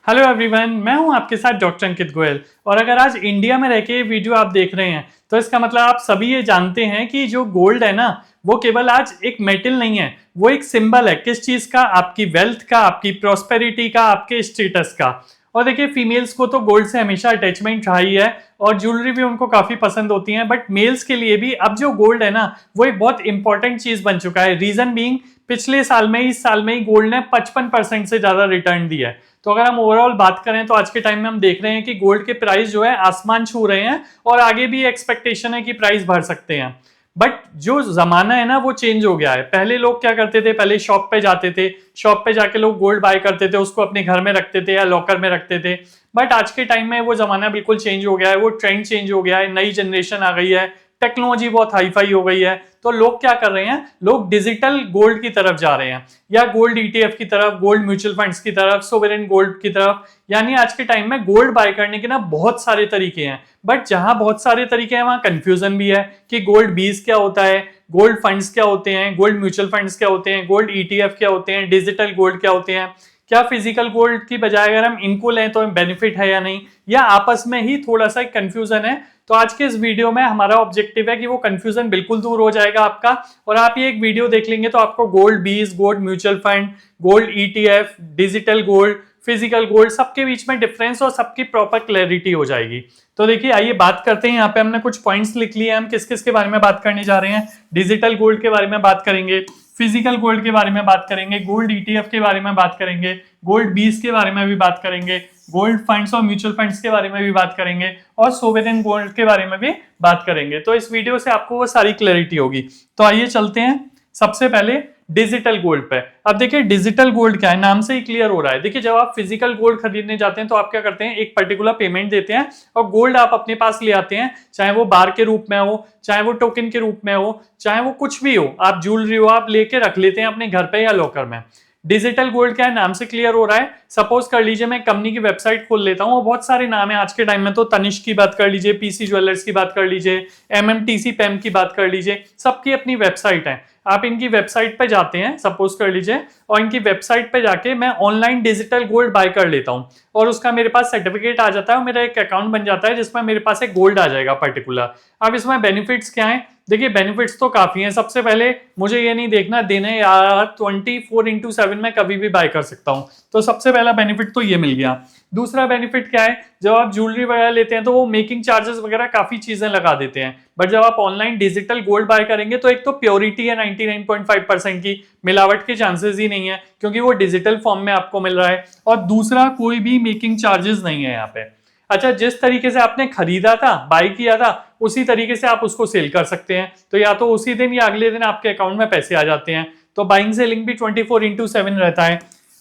Hello everyone, मैं हूं आपके साथ डॉक्टर अंकित गोयल। और अगर आज इंडिया में रह के ये वीडियो आप देख रहे हैं तो इसका मतलब आप सभी ये जानते हैं कि जो गोल्ड है ना, वो केवल आज एक मेटल नहीं है, वो एक सिंबल है। किस चीज का? आपकी वेल्थ का, आपकी प्रॉस्पेरिटी का, आपके स्टेटस का। और देखिए, फीमेल्स को तो गोल्ड से हमेशा अटैचमेंट रहा ही है और ज्वेलरी भी उनको काफी पसंद होती है, बट मेल्स के लिए भी अब जो गोल्ड है ना, वो एक बहुत इंपॉर्टेंट चीज बन चुका है। रीजन बीइंग, पिछले साल में इस साल में ही गोल्ड ने 55% से ज्यादा रिटर्न दिया है। तो अगर हम ओवरऑल बात करें तो आज के टाइम में हम देख रहे हैं कि गोल्ड के प्राइस जो है आसमान छू रहे हैं और आगे भी एक्सपेक्टेशन है कि प्राइस बढ़ सकते हैं। बट जो जमाना है ना, वो चेंज हो गया है। पहले लोग क्या करते थे? पहले शॉप पे जाते थे, शॉप पे जाके लोग गोल्ड बाय करते थे, उसको अपने घर में रखते थे या लॉकर में रखते थे। बट आज के टाइम में वो जमाना बिल्कुल चेंज हो गया है, वो ट्रेंड चेंज हो गया है, नई जनरेशन आ गई है, टेक्नोलॉजी बहुत हाई फाई हो गई है। तो लोग क्या कर रहे हैं? लोग डिजिटल गोल्ड की तरफ जा रहे हैं, या गोल्ड ईटीएफ की तरफ, गोल्ड म्यूचुअल फंड्स की तरफ, सोवरेन गोल्ड की तरफ। यानी आज के टाइम में गोल्ड बाय करने के ना बहुत सारे तरीके हैं, बट जहां बहुत सारे तरीके हैं वहां कंफ्यूजन भी है कि गोल्ड बीज क्या होता है, गोल्ड फंड्स क्या होते हैं, गोल्ड म्यूचुअल फंड्स क्या होते हैं, गोल्ड ईटीएफ क्या होते हैं, डिजिटल गोल्ड क्या होते हैं, क्या फिजिकल गोल्ड की बजाय अगर हम इनको लें तो बेनिफिट है या नहीं, या आपस में ही थोड़ा सा कंफ्यूजन है। तो आज के इस वीडियो में हमारा ऑब्जेक्टिव है कि वो कंफ्यूजन बिल्कुल दूर हो जाएगा आपका, और आप ये एक वीडियो देख लेंगे तो आपको गोल्ड बीज, gold mutual fund, gold ETF, digital gold, physical gold, सबके बीच में डिफरेंस और सबकी प्रॉपर क्लैरिटी हो जाएगी। तो देखिए, आइए बात करते हैं। यहाँ पे हमने कुछ पॉइंट्स लिख लिए हैं, हम किस किस के बारे में बात करने जा रहे हैं। डिजिटल गोल्ड के बारे में बात करेंगे, फिजिकल गोल्ड के बारे में बात करेंगे, गोल्ड ईटीएफ के बारे में बात करेंगे, गोल्ड बीज के बारे में भी बात करेंगे, गोल्ड फंड्स और म्यूचुअल फंड्स के बारे में भी बात करेंगे, और सोवरेन गोल्ड के बारे में भी बात करेंगे। तो इस वीडियो से आपको वो सारी क्लैरिटी होगी। तो आइए चलते हैं सबसे पहले डिजिटल गोल्ड पे। अब देखिए, डिजिटल गोल्ड क्या है, नाम से ही क्लियर हो रहा है। देखिए, जब आप फिजिकल गोल्ड खरीदने जाते हैं तो आप क्या करते हैं? एक पर्टिकुलर पेमेंट देते हैं और गोल्ड आप अपने पास ले आते हैं, चाहे वो बार के रूप में हो, चाहे वो टोकन के रूप में हो, चाहे वो कुछ भी हो, आप ज्वेलरी हो, आप लेके रख लेते हैं अपने घर पे या लॉकर में। डिजिटल गोल्ड क्या है, नाम से क्लियर हो रहा है। सपोज कर लीजिए मैं कंपनी की वेबसाइट खोल लेता हूँ, बहुत सारे नाम है आज के टाइम में। तो तनिष्क की बात कर लीजिए, पीसी ज्वेलर्स की बात कर लीजिए, एमएमटीसी पैम की बात कर लीजिए, सबकी अपनी वेबसाइट है। आप इनकी वेबसाइट पे जाते हैं, सपोज कर लीजिए, और इनकी वेबसाइट पे जाके मैं ऑनलाइन डिजिटल गोल्ड बाय कर लेता हूँ, और उसका मेरे पास सर्टिफिकेट आ जाता है और मेरा एक अकाउंट बन जाता है जिसमें मेरे पास एक गोल्ड आ जाएगा पर्टिकुलर। अब इसमें बेनिफिट्स क्या है? देखिए, बेनिफिट्स तो काफी हैं। सबसे पहले मुझे ये नहीं देखना देने यार 24/7 में कभी भी बाय कर सकता हूँ, तो सबसे पहला बेनिफिट तो ये मिल गया। दूसरा बेनिफिट क्या है? जब आप ज्वेलरी वगैरह लेते हैं तो वो मेकिंग चार्जेस वगैरह काफी चीजें लगा देते हैं, बट जब आप ऑनलाइन डिजिटल गोल्ड बाय करेंगे तो एक तो प्योरिटी है 99.5% की, मिलावट के चांसेस ही नहीं है क्योंकि वो डिजिटल फॉर्म में आपको मिल रहा है, और दूसरा कोई भी मेकिंग चार्जेस नहीं है यहाँ पे। अच्छा, जिस तरीके से आपने खरीदा था, बाय किया था, उसी तरीके से आप उसको सेल कर सकते हैं। तो या तो उसी दिन या अगले दिन आपके अकाउंट में पैसे आ जाते हैं। तो बाइंग सेलिंग भी 24/7 रहता है।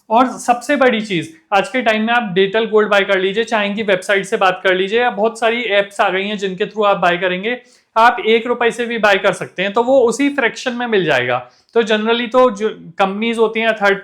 और सबसे बड़ी चीज, आज के टाइम में आप डिजिटल गोल्ड बाय कर लीजिए, चाहे इनकी वेबसाइट से बात कर लीजिए, या बहुत सारी एप्स आ गई हैं जिनके थ्रू आप बाय करेंगे, आप 1 रुपए से भी बाय कर सकते हैं तो वो उसी फ्रैक्शन में मिल जाएगा। तो जनरली तो जो कंपनीज होती हैं, थर्ड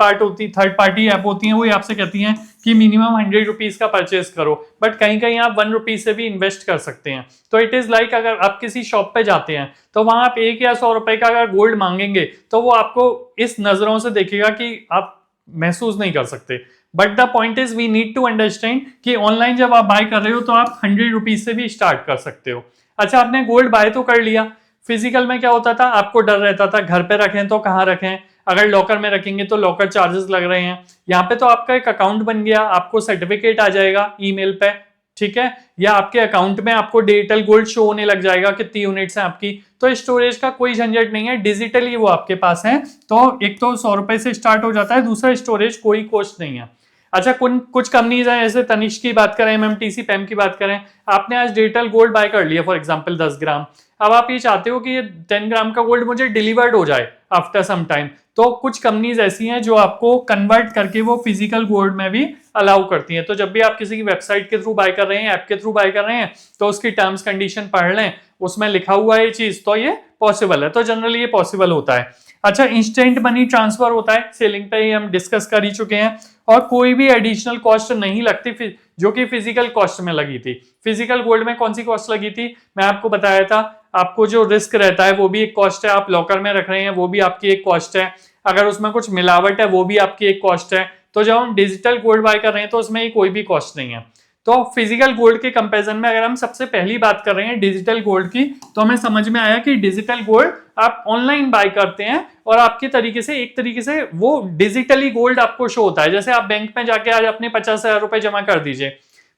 पार्टी ऐप होती हैं, वो आपसे कहती हैं कि मिनिमम 100 रुपीज का परचेज करो, बट कहीं कहीं आप 1 रुपीज से भी इन्वेस्ट कर सकते हैं। तो इट इज लाइक, अगर आप किसी शॉप पे जाते हैं तो वहां आप 1 या 100 रुपए का अगर गोल्ड मांगेंगे तो वो आपको इस नजरों से देखेगा कि आप महसूस नहीं कर सकते। But the point is, we need to understand कि ऑनलाइन जब आप बाय कर रहे हो तो आप 100 रुपीज से भी स्टार्ट कर सकते हो। अच्छा, आपने गोल्ड बाय तो कर लिया। फिजिकल में क्या होता था? आपको डर रहता था घर पे रखें तो कहाँ रखें, अगर लॉकर में रखेंगे तो लॉकर चार्जेस लग रहे हैं। यहाँ पे तो आपका एक अकाउंट बन गया, आपको सर्टिफिकेट आ जाएगा ईमेल पे, ठीक है, या आपके अकाउंट में आपको डिजिटल गोल्ड शो होने लग जाएगा कितनी यूनिट्स हैं आपकी। तो स्टोरेज का कोई झंझट नहीं है, डिजिटली वो आपके पास है। तो एक तो 100 रुपए से स्टार्ट हो जाता है, दूसरा स्टोरेज कोई कॉस्ट नहीं है। अच्छा, कुछ कंपनीज हैं, जैसे तनिष्क की बात करें, एमएमटीसी पैम की बात करें, आपने आज डिजिटल गोल्ड बाय कर लिया फॉर एग्जांपल 10 ग्राम। अब आप ये चाहते हो कि ये 10 ग्राम का गोल्ड मुझे डिलीवर्ड हो जाए आफ्टर सम टाइम, तो कुछ कंपनीज ऐसी हैं जो आपको कन्वर्ट करके वो फिजिकल गोल्ड में भी अलाउ करती हैं। तो जब भी आप किसी की वेबसाइट के थ्रू बाय कर रहे हैं, ऐप के थ्रू बाय कर रहे हैं, तो उसकी टर्म्स कंडीशन पढ़ लें, उसमें लिखा हुआ है ये चीज, तो ये पॉसिबल है। तो जनरली ये पॉसिबल होता है। अच्छा, इंस्टेंट मनी ट्रांसफर होता है, सेलिंग पे ही हम डिस्कस कर ही चुके हैं, और कोई भी एडिशनल कॉस्ट नहीं लगती जो कि फिजिकल कॉस्ट में लगी थी। फिजिकल गोल्ड में कौन सी कॉस्ट लगी थी? मैं आपको बताया था, आपको जो रिस्क रहता है वो भी एक कॉस्ट है, आप लॉकर में रख रहे हैं वो भी आपकी एक कॉस्ट है, अगर उसमें कुछ मिलावट है वो भी आपकी एक कॉस्ट है। तो जब हम डिजिटल गोल्ड बाय कर रहे हैं तो उसमें कोई भी कॉस्ट नहीं है। तो फिजिकल गोल्ड के कंपैरिजन में अगर हम सबसे पहली बात कर रहे हैं डिजिटल गोल्ड की, तो हमें समझ में आया कि डिजिटल गोल्ड आप ऑनलाइन बाय करते हैं और आपके तरीके से एक तरीके से वो डिजिटली गोल्ड आपको शो होता है। जैसे आप बैंक में जाके आज अपने 50,000 रुपए जमा कर दीजिए,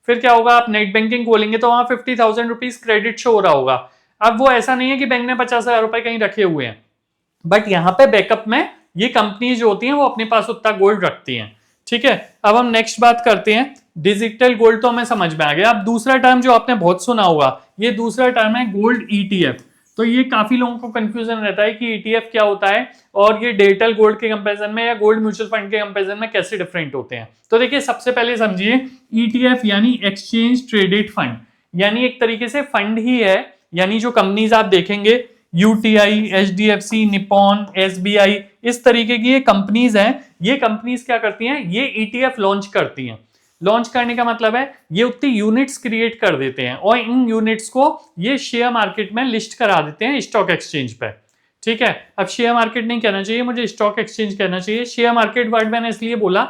फिर क्या होगा, आप नेट बैंकिंग खोलेंगे तो वहां 50,000 रुपीज क्रेडिट शो हो रहा होगा। अब वो ऐसा नहीं है कि बैंक ने 50,000 रुपए कहीं रखे हुए हैं, बट यहाँ पे बैकअप में ये कंपनी जो होती हैं वो अपने पास उतना गोल्ड रखती हैं। ठीक है, अब हम नेक्स्ट बात करते हैं। डिजिटल गोल्ड तो हमें समझ में आ गया। अब दूसरा टर्म जो आपने बहुत सुना होगा, ये दूसरा टर्म है गोल्ड ईटीएफ। तो ये काफी लोगों को कंफ्यूजन रहता है कि ईटीएफ क्या होता है और ये डिजिटल गोल्ड के कंपैरिजन में या गोल्ड म्यूचुअल फंड के कंपैरिजन में कैसे डिफरेंट होते हैं। तो देखिए, सबसे पहले समझिए, ईटीएफ यानी एक्सचेंज ट्रेडेड फंड, यानी एक तरीके से फंड ही है। यानी जो कंपनीज आप देखेंगे, यूटीआई, एचडीएफसी, निप्पॉन, एसबीआई, इस तरीके की ये कंपनीज हैं। ये कंपनीज क्या करती हैं, ये ईटीएफ लॉन्च करती हैं। लॉन्च करने का मतलब है ये उतनी यूनिट्स क्रिएट कर देते हैं और इन यूनिट्स को ये शेयर मार्केट में लिस्ट करा देते हैं स्टॉक एक्सचेंज पे। ठीक है, अब शेयर मार्केट नहीं कहना चाहिए मुझे, स्टॉक एक्सचेंज कहना चाहिए। शेयर मार्केट वर्ड मैंने इसलिए बोला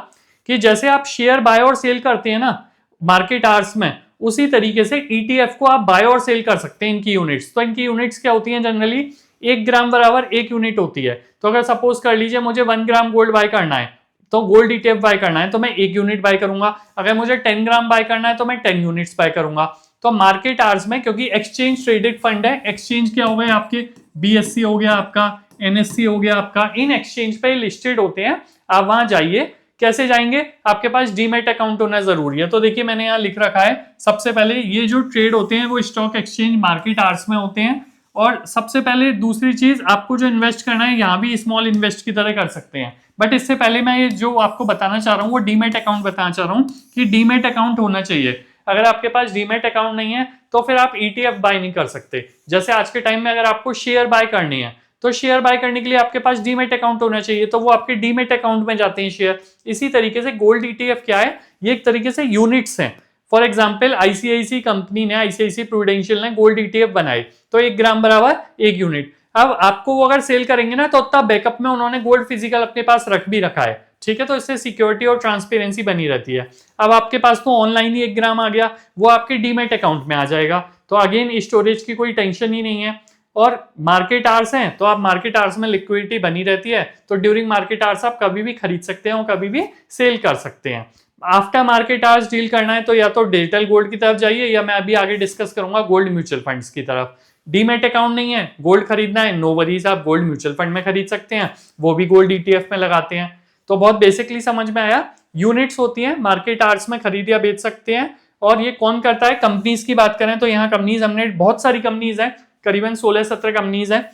कि जैसे आप शेयर बाय और सेल करते हैं ना मार्केट आवर्स में, उसी तरीके से ईटीएफ को आप बाय और सेल कर सकते हैं इनकी यूनिट्स। तो इनकी यूनिट्स क्या होती हैं, जनरली 1 ग्राम बराबर 1 यूनिट होती है। तो अगर सपोज कर लीजिए मुझे 1 ग्राम गोल्ड बाय करना है, तो गोल्ड ईटीएफ बाय करना है तो मैं 1 यूनिट बाय करूंगा। अगर मुझे 10 ग्राम बाय करना है तो मैं 10 यूनिट्स बाय करूंगा। तो मार्केट आवर्स में, क्योंकि एक्सचेंज ट्रेडेड फंड है, एक्सचेंज क्या हो गए आपके, बीएससी हो गया आपका, एनएससी हो गया आपका, इन एक्सचेंज पे लिस्टेड होते हैं। आप वहां जाइए, कैसे जाएंगे, आपके पास डीमेट अकाउंट होना जरूरी है। तो देखिए मैंने यहाँ लिख रखा है, सबसे पहले ये जो ट्रेड होते हैं वो स्टॉक एक्सचेंज मार्केट आवर्स में होते हैं। और सबसे पहले दूसरी चीज, आपको जो इन्वेस्ट करना है यहाँ भी स्मॉल इन्वेस्ट की तरह कर सकते हैं। बट इससे पहले मैं ये जो आपको बताना चाह रहा हूँ वो डीमेट अकाउंट बताना चाह रहा हूँ कि डीमेट अकाउंट होना चाहिए। अगर आपके पास डीमेट अकाउंट नहीं है तो फिर आप ईटीएफ बाय नहीं कर सकते। जैसे आज के टाइम में अगर आपको शेयर बाय करनी है तो शेयर बाय करने के लिए आपके पास डीमेट अकाउंट होना चाहिए, तो वो आपके डीमेट अकाउंट में जाते हैं शेयर। इसी तरीके से गोल्ड ईटीएफ क्या है, ये एक तरीके से यूनिट्स हैं। फॉर एग्जांपल आईसीआईसी कंपनी ने, आईसीआईसी प्रूडेंशियल ने गोल्ड ईटीएफ बनाई, तो 1 ग्राम बराबर 1 यूनिट। अब आपको वो अगर सेल करेंगे ना तो उतना बैकअप में उन्होंने गोल्ड फिजिकल अपने पास रख भी रखा है। ठीक है, तो इससे सिक्योरिटी और ट्रांसपेरेंसी बनी रहती है। अब आपके पास तो ऑनलाइन ही 1 ग्राम आ गया, वो आपके डीमेट अकाउंट में आ जाएगा। तो अगेन स्टोरेज की कोई टेंशन ही नहीं है। और मार्केट आवर्स हैं तो आप मार्केट आवर्स में लिक्विडिटी बनी रहती है, तो ड्यूरिंग मार्केट आवर्स आप कभी भी खरीद सकते हैं और कभी भी सेल कर सकते हैं। आफ्टर मार्केट आवर्स डील करना है तो या तो डिजिटल गोल्ड की तरफ जाइए, या मैं अभी आगे डिस्कस करूंगा गोल्ड म्यूचुअल फंड्स की तरफ। डीमेट अकाउंट नहीं है, गोल्ड खरीदना है, नो वरीज, आप गोल्ड म्यूचुअल फंड में खरीद सकते हैं, वो भी गोल्ड ईटीएफ में लगाते हैं। तो बहुत बेसिकली समझ में आया, यूनिट्स होती हैं, मार्केट आवर्स में खरीद या बेच सकते हैं। और ये कौन करता है, कंपनीज की बात करें तो यहाँ कंपनीज, हमने बहुत सारी कंपनीज हैं, करीबन 16-17 कंपनीज हैं।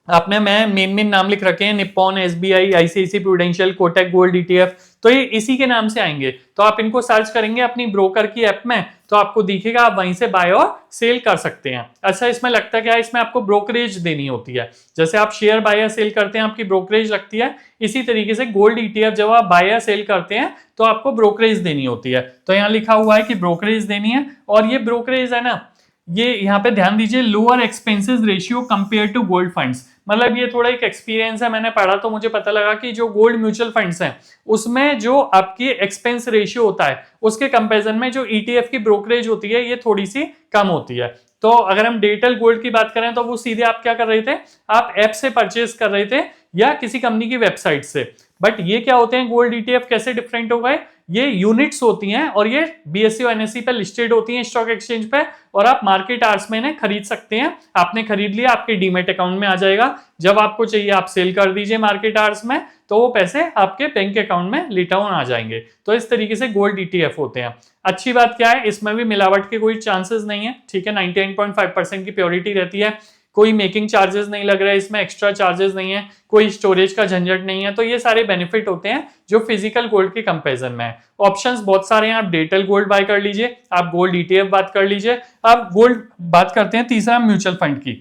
आपने मैं मेन नाम लिख रखे हैं, Nippon, SBI, ICICI Prudential, Kotak gold ETF, तो ये इसी के नाम से आएंगे। तो आप इनको सर्च करेंगे अपनी ब्रोकर की ऐप में तो आपको दिखेगा, आप वहीं से बाय और सेल कर सकते हैं। अच्छा, इसमें लगता क्या है, इसमें आपको ब्रोकरेज देनी होती है। जैसे आप शेयर बाय या सेल करते हैं आपकी ब्रोकरेज लगती है, इसी तरीके से गोल्ड ईटीएफ जब आप बाय या सेल करते हैं तो आपको ब्रोकरेज देनी होती है। तो यहाँ लिखा हुआ है कि ब्रोकरेज देनी है, और ये ब्रोकरेज है ना, ये यहाँ पे ध्यान दीजिए, lower expenses ratio compare to gold funds. मतलब ये थोड़ा एक एक्सपीरियंस है, मैंने पढ़ा तो मुझे पता लगा कि जो गोल्ड म्यूचुअल फंड्स हैं उसमें जो आपकी एक्सपेंस रेशियो होता है उसके कंपैरिजन में जो ईटीएफ की ब्रोकरेज होती है ये थोड़ी सी कम होती है। तो अगर हम डिजिटल गोल्ड की बात करें तो वो सीधे आप क्या कर रहे थे, आप ऐप से परचेज कर रहे थे या किसी कंपनी की वेबसाइट से। बट ये क्या होते हैं, गोल्ड ईटीएफ कैसे डिफरेंट हो गए, ये यूनिट्स होती हैं और ये बीएससी और एनएससी पे लिस्टेड होती हैं स्टॉक एक्सचेंज पे, और आप मार्केट आवर्स में इन्हें खरीद सकते हैं। आपने खरीद लिया, आपके डीमेट अकाउंट में आ जाएगा, जब आपको चाहिए आप सेल कर दीजिए मार्केट आवर्स में, तो वो पैसे आपके बैंक अकाउंट में रिटर्न आ जाएंगे। तो इस तरीके से गोल्ड ईटीएफ होते हैं। अच्छी बात क्या है, इसमें भी मिलावट के कोई चांसेस नहीं है। ठीक है, 99.5% की प्योरिटी रहती है, कोई मेकिंग चार्जेस नहीं लग रहा है इसमें, एक्स्ट्रा चार्जेस नहीं है, कोई स्टोरेज का झंझट नहीं है। तो ये सारे बेनिफिट होते हैं जो फिजिकल गोल्ड के कंपैरिजन में है। ऑप्शंस बहुत सारे हैं, आप डिजिटल गोल्ड बाय कर लीजिए, आप गोल्ड ईटीएफ बात कर लीजिए। अब गोल्ड बात करते हैं तीसरा, म्यूचुअल फंड की।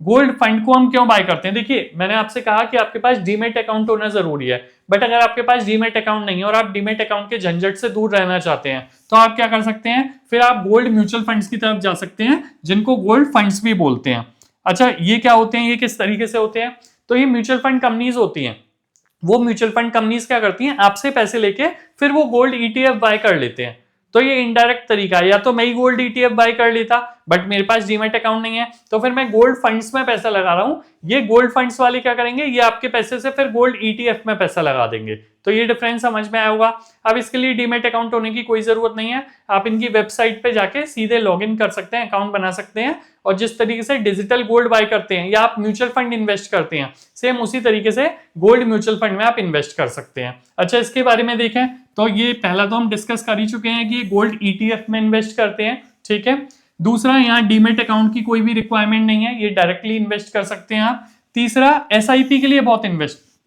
गोल्ड फंड को हम क्यों बाय करते हैं, देखिए मैंने आपसे कहा कि आपके पास डीमेट अकाउंट होना जरूरी है, बट अगर आपके पास डीमेट अकाउंट नहीं है और आप डीमेट अकाउंट के झंझट से दूर रहना चाहते हैं तो आप क्या कर सकते हैं, फिर आप गोल्ड म्यूचुअल फंड्स की तरफ जा सकते हैं, जिनको गोल्ड फंड्स भी बोलते हैं। अच्छा, ये क्या होते हैं, ये किस तरीके से होते हैं, तो ये म्यूचुअल फंड कंपनीज होती हैं वो म्यूचुअल फंड कंपनीज क्या करती हैं, आपसे पैसे लेके फिर वो गोल्ड ईटीएफ बाय कर लेते हैं। तो ये इनडायरेक्ट तरीका है, या तो मैं ही गोल्ड ईटीएफ बाय कर लेता, बट मेरे पास डीमैट अकाउंट नहीं है, तो फिर मैं गोल्ड फंड्स में पैसा लगा रहा हूं, ये गोल्ड फंड्स वाले क्या करेंगे, ये आपके पैसे से फिर गोल्ड ईटीएफ में पैसा लगा देंगे। तो ये डिफरेंस समझ में आया होगा। अब इसके लिए डीमैट अकाउंट होने की कोई जरूरत नहीं है, आप इनकी वेबसाइट पे जाके सीधे लॉगिन कर सकते हैं, अकाउंट बना सकते हैं, और जिस तरीके से डिजिटल गोल्ड बाय करते हैं या आप म्यूचुअल फंड इन्वेस्ट करते हैं, सेम उसी तरीके से गोल्ड म्यूचुअल फंड में आप इन्वेस्ट कर सकते हैं। अच्छा, इसके बारे में देखें तो ये पहला तो हम डिस्कस कर ही चुके हैं कि गोल्ड ईटीएफ में इन्वेस्ट करते हैं, ठीक है। दूसरा, यहाँ डीमैट अकाउंट की कोई भी रिक्वायरमेंट नहीं है, ये डायरेक्टली इन्वेस्ट कर सकते हैं आप। तीसरा, एसआईपी के लिए बहुत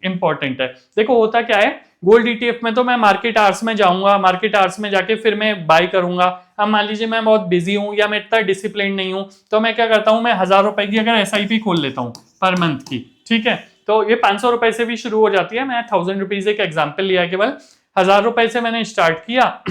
इंपॉर्टेंट है। देखो होता क्या है, गोल्ड ईटीएफ में तो मैं मार्केट आवर्स में जाऊंगा, मार्केट आवर्स में जाके फिर मैं बाय करूंगा। अब मान लीजिए मैं बहुत बिजी हूं या मैं इतना डिसिप्लिन नहीं हूं, तो मैं क्या करता हूं, मैं 1000 रुपए की अगर एसआईपी खोल लेता हूं पर मंथ की, ठीक है, तो ये 500 रुपए से भी शुरू हो जाती है। मैं 1000 रुपीज एक एग्जाम्पल लिया, केवल 1000 रुपए से मैंने स्टार्ट किया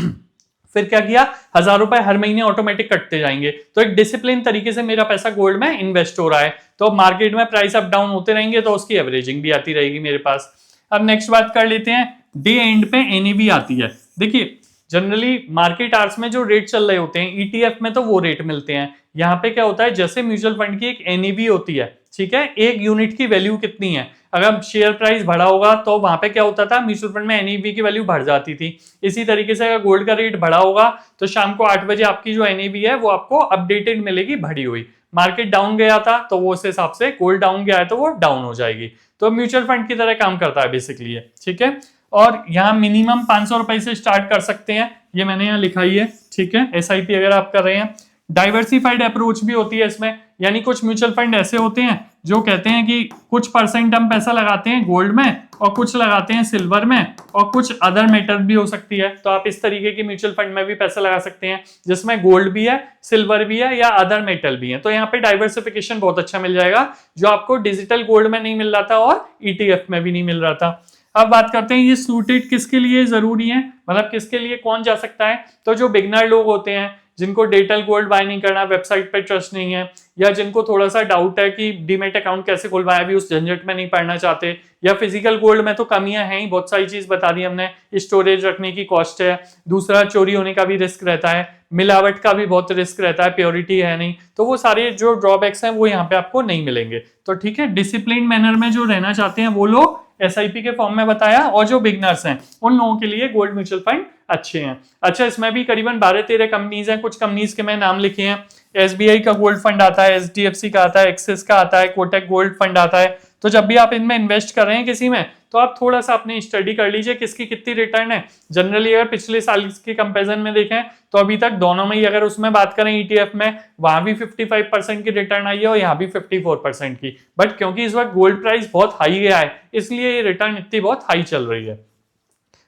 फिर क्या किया, 1000 रुपए हर महीने ऑटोमेटिक कटते जाएंगे। तो एक डिसिप्लिन तरीके से मेरा पैसा गोल्ड में इन्वेस्ट हो रहा है। तो मार्केट में प्राइस अप डाउन होते रहेंगे तो उसकी एवरेजिंग भी आती रहेगी मेरे पास। अब नेक्स्ट बात कर लेते हैं, डे एंड पे एनएवी आती है। देखिए जनरली मार्केट आवर्स में जो रेट चल रहे होते हैं, ईटीएफ में तो वो रेट मिलते हैं। यहाँ पे क्या होता है, जैसे म्यूचुअल फंड की एक एनईवी होती है, ठीक है, एक यूनिट की वैल्यू कितनी है, अगर शेयर प्राइस बढ़ा होगा तो वहां पे क्या होता था, म्यूचुअल फंड में एनईवी की वैल्यू बढ़ जाती थी। इसी तरीके से अगर गोल्ड का रेट बढ़ा होगा तो शाम को 8 बजे आपकी जो एनईवी है वो आपको अपडेटेड मिलेगी, बढ़ी हुई। मार्केट डाउन गया था तो वो उस हिसाब से, गोल्ड डाउन गया है तो वो डाउन हो जाएगी। तो म्यूचुअल फंड की तरह काम करता है बेसिकली, ठीक है। और यहाँ मिनिमम 500 रुपए से स्टार्ट कर सकते हैं, ये मैंने यहाँ लिखा ही है, ठीक है, एसआईपी अगर आप कर रहे हैं। डाइवर्सिफाइड अप्रोच भी होती है इसमें, यानी कुछ म्यूचुअल फंड ऐसे होते हैं जो कहते हैं कि कुछ परसेंट हम पैसा लगाते हैं गोल्ड में और कुछ लगाते हैं सिल्वर में और कुछ अदर मेटल भी हो सकती है। तो आप इस तरीके की म्यूचुअल फंड में भी पैसा लगा सकते हैं जिसमें गोल्ड भी है, सिल्वर भी है या अदर मेटल भी है। तो यहाँ पे डाइवर्सिफिकेशन बहुत अच्छा मिल जाएगा, जो आपको डिजिटल गोल्ड में नहीं मिल रहा था और ईटीएफ में भी नहीं मिल रहा था। अब बात करते हैं ये सूटेड किसके लिए जरूरी है, मतलब किसके लिए कौन जा सकता है। तो जो बिगनर लोग होते हैं, जिनको डिजिटल गोल्ड बाय नहीं करना, वेबसाइट पे ट्रस्ट नहीं है, या जिनको थोड़ा सा डाउट है कि डीमैट अकाउंट कैसे खुलवाया, भी उस झंझट में नहीं पड़ना चाहते, या फिजिकल गोल्ड में तो कमियां हैं ही, बहुत सारी चीज बता दी हमने, स्टोरेज रखने की कॉस्ट है, दूसरा चोरी होने का भी रिस्क रहता है, मिलावट का भी बहुत रिस्क रहता है, प्योरिटी है नहीं, तो वो सारे जो ड्रॉबैक्स हैं वो यहाँ पे आपको नहीं मिलेंगे। तो ठीक है, डिसिप्लिन मैनर में जो रहना चाहते हैं वो लोग एसआईपी के फॉर्म में बताया, और जो बिगनर्स हैं उन लोगों के लिए गोल्ड म्यूचुअल फंड अच्छे हैं। अच्छा, इसमें भी करीबन 12-13 कंपनीज हैं, कुछ कंपनीज के मैं नाम लिखे हैं। एसबीआई का गोल्ड फंड आता है, एचडीएफसी का आता है, एक्सिस का आता है, कोटक गोल्ड फंड आता है। तो जब भी आप इनमें इन्वेस्ट कर रहे हैं किसी में, तो आप थोड़ा सा अपनी स्टडी कर लीजिए किसकी कितनी रिटर्न है। जनरली अगर पिछले साल के कंपैरिजन में देखें तो अभी तक दोनों में ही, अगर उसमें बात करें ईटीएफ में, वहां भी 55% की रिटर्न आई है और यहाँ भी 54% की। बट क्योंकि इस वक्त गोल्ड प्राइस बहुत हाई गया है, इसलिए ये रिटर्न इतनी बहुत हाई चल रही है।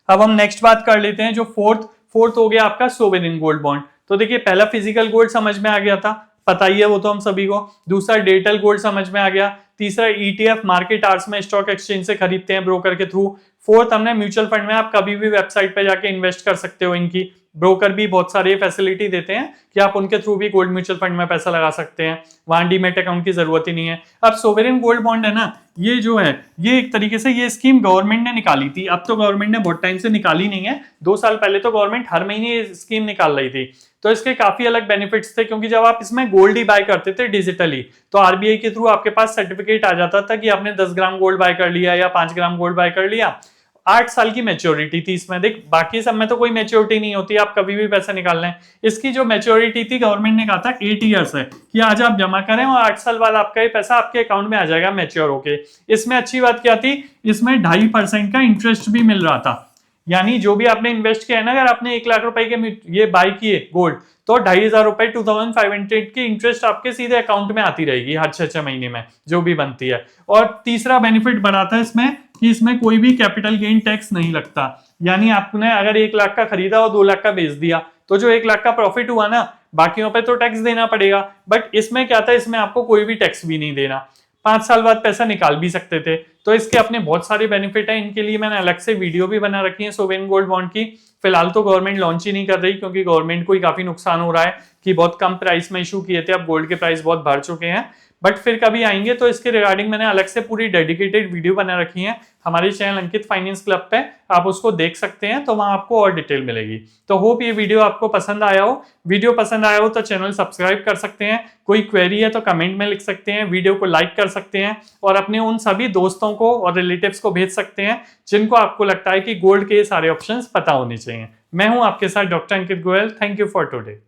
अब हम नेक्स्ट बात कर लेते हैं, जो फोर्थ हो गया आपका सोवरेन गोल्ड बॉन्ड। तो देखिए पहला फिजिकल गोल्ड समझ में आ गया था, पता ही है वो तो हम सभी को। दूसरा डिजिटल गोल्ड समझ में आ गया। तीसरा ईटीएफ मार्केट आवर्स में स्टॉक एक्सचेंज से खरीदते हैं ब्रोकर के थ्रू। फोर्थ हमने म्यूचुअल फंड में, आप कभी भी वेबसाइट पे जाके इन्वेस्ट कर सकते हो, इनकी ब्रोकर भी बहुत सारी फैसिलिटी देते हैं कि आप उनके थ्रू भी गोल्ड म्यूचुअल फंड में पैसा लगा सकते हैं, वहां डीमैट अकाउंट की जरूरत ही नहीं है। अब सोवरेन गोल्ड बॉन्ड है ना, ये जो है ये एक तरीके से ये स्कीम गवर्नमेंट ने निकाली थी। अब तो गवर्नमेंट ने बहुत टाइम से निकाली नहीं है, 2 साल पहले तो गवर्नमेंट हर महीने ये स्कीम निकाल रही थी। तो इसके काफी अलग बेनिफिट्स थे, क्योंकि जब आप इसमें गोल्ड ही बाय करते थे डिजिटली, तो आरबीआई के थ्रू आपके पास सर्टिफिकेट आ जाता था कि आपने 10 ग्राम गोल्ड बाय कर लिया या 5 ग्राम गोल्ड बाय कर लिया। 8 साल की मैच्योरिटी थी इसमें। देख बाकी सब में तो कोई मैच्योरिटी नहीं होती, आप कभी भी पैसा निकाल लें। इसकी जो मैच्योरिटी थी, गवर्नमेंट ने कहा था 8 ईयर्स है, कि आज आप जमा करें और 8 साल बाद आपका ये पैसा आपके अकाउंट में आ जाएगा मैच्योर होके। इसमें अच्छी बात क्या थी, इसमें 2.5% का इंटरेस्ट भी मिल रहा था। यानी जो भी आपने इन्वेस्ट किया है ना, अगर आपने 1 लाख रुपए के ये बाय किए गोल्ड, तो 2,500 रुपए 2500 की इंटरेस्ट आपके सीधे अकाउंट में आती रहेगी हर 6 महीने में जो भी बनती है। और तीसरा बेनिफिट बड़ा था इसमें कि इसमें कोई भी कैपिटल गेन टैक्स नहीं लगता। यानी आपने अगर 1 लाख का खरीदा और 2 लाख का बेच दिया, तो जो 1 लाख का प्रॉफिट हुआ ना, बाकियों पे तो टैक्स देना पड़ेगा। बट इसमें क्या था, इसमें आपको कोई भी टैक्स भी नहीं देना, 5 साल बाद पैसा निकाल भी सकते थे। तो इसके अपने बहुत सारे बेनिफिट हैं। इनके लिए मैंने अलग से वीडियो भी बना रखी है सोवरेन गोल्ड बॉन्ड की। फिलहाल तो गवर्नमेंट लॉन्च ही नहीं कर रही, क्योंकि गवर्नमेंट को ही काफी नुकसान हो रहा है कि बहुत कम प्राइस में इशू किए थे, अब गोल्ड के प्राइस बहुत बढ़ चुके हैं। बट फिर कभी आएंगे तो इसके रिगार्डिंग मैंने अलग से पूरी डेडिकेटेड वीडियो बना रखी है हमारे चैनल अंकित फाइनेंस क्लब पे, आप उसको देख सकते हैं, तो वहां आपको और डिटेल मिलेगी। तो होप ये वीडियो आपको पसंद आया हो। वीडियो पसंद आया हो तो चैनल सब्सक्राइब कर सकते हैं, कोई क्वेरी है तो कमेंट में लिख सकते हैं, वीडियो को लाइक कर सकते हैं और अपने उन सभी दोस्तों को और रिलेटिव्स को भेज सकते हैं जिनको आपको लगता है कि गोल्ड के सारे ऑप्शंस पता होने चाहिए। मैं हूं आपके साथ doctor Ankit Goyal. Thank you for today.